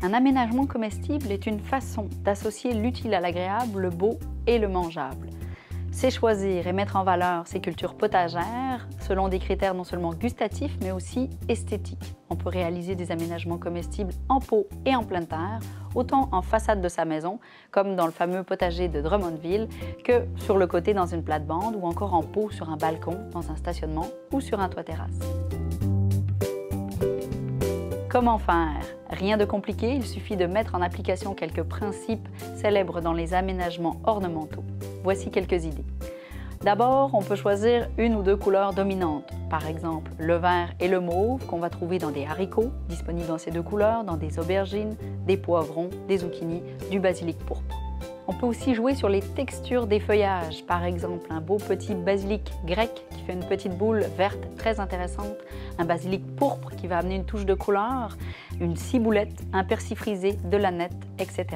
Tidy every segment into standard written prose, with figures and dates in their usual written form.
Un aménagement comestible est une façon d'associer l'utile à l'agréable, le beau et le mangeable. C'est choisir et mettre en valeur ces cultures potagères selon des critères non seulement gustatifs mais aussi esthétiques. On peut réaliser des aménagements comestibles en pot et en pleine terre, autant en façade de sa maison, comme dans le fameux potager de Drummondville, que sur le côté dans une plate-bande ou encore en pot sur un balcon, dans un stationnement ou sur un toit-terrasse. Comment faire? Rien de compliqué, il suffit de mettre en application quelques principes célèbres dans les aménagements ornementaux. Voici quelques idées. D'abord, on peut choisir une ou deux couleurs dominantes. Par exemple, le vert et le mauve qu'on va trouver dans des haricots, disponibles dans ces deux couleurs, dans des aubergines, des poivrons, des zucchinis, du basilic pourpre. On peut aussi jouer sur les textures des feuillages. Par exemple, un beau petit basilic grec qui fait une petite boule verte très intéressante, un basilic pourpre qui va amener une touche de couleur, une ciboulette, un persil frisé, de l'aneth, etc.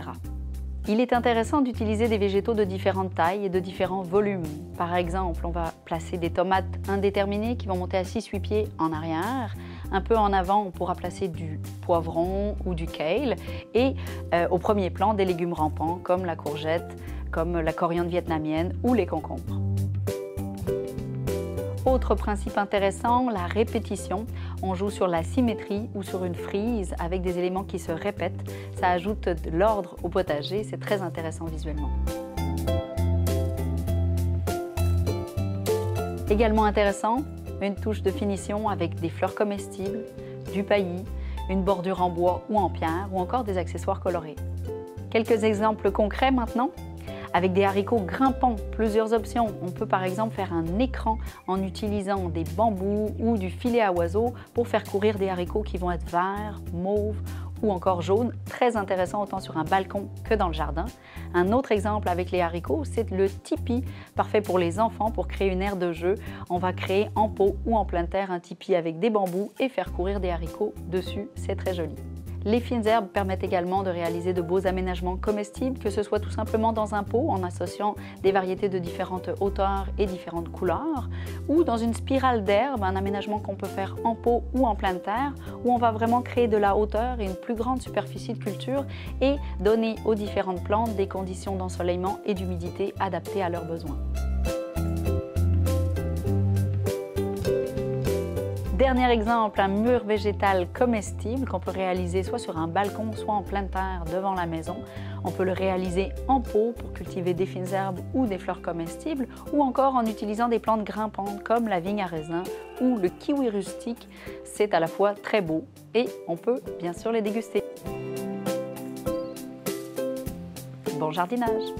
Il est intéressant d'utiliser des végétaux de différentes tailles et de différents volumes. Par exemple, on va placer des tomates indéterminées qui vont monter à 6-8 pieds en arrière. Un peu en avant, on pourra placer du poivron ou du kale. Et au premier plan, des légumes rampants comme la courgette, comme la coriandre vietnamienne ou les concombres. Autre principe intéressant, la répétition. On joue sur la symétrie ou sur une frise avec des éléments qui se répètent. Ça ajoute de l'ordre au potager, c'est très intéressant visuellement. Également intéressant, une touche de finition avec des fleurs comestibles, du paillis, une bordure en bois ou en pierre ou encore des accessoires colorés. Quelques exemples concrets maintenant. Avec des haricots grimpants, plusieurs options. On peut par exemple faire un écran en utilisant des bambous ou du filet à oiseaux pour faire courir des haricots qui vont être verts, mauves ou encore jaunes. Très intéressant autant sur un balcon que dans le jardin. Un autre exemple avec les haricots, c'est le tipi, parfait pour les enfants pour créer une aire de jeu. On va créer en pot ou en pleine terre un tipi avec des bambous et faire courir des haricots dessus. C'est très joli. Les fines herbes permettent également de réaliser de beaux aménagements comestibles, que ce soit tout simplement dans un pot en associant des variétés de différentes hauteurs et différentes couleurs, ou dans une spirale d'herbes, un aménagement qu'on peut faire en pot ou en pleine terre, où on va vraiment créer de la hauteur et une plus grande superficie de culture et donner aux différentes plantes des conditions d'ensoleillement et d'humidité adaptées à leurs besoins. Dernier exemple, un mur végétal comestible qu'on peut réaliser soit sur un balcon, soit en pleine terre devant la maison. On peut le réaliser en pot pour cultiver des fines herbes ou des fleurs comestibles, ou encore en utilisant des plantes grimpantes comme la vigne à raisin ou le kiwi rustique. C'est à la fois très beau et on peut bien sûr les déguster. Bon jardinage!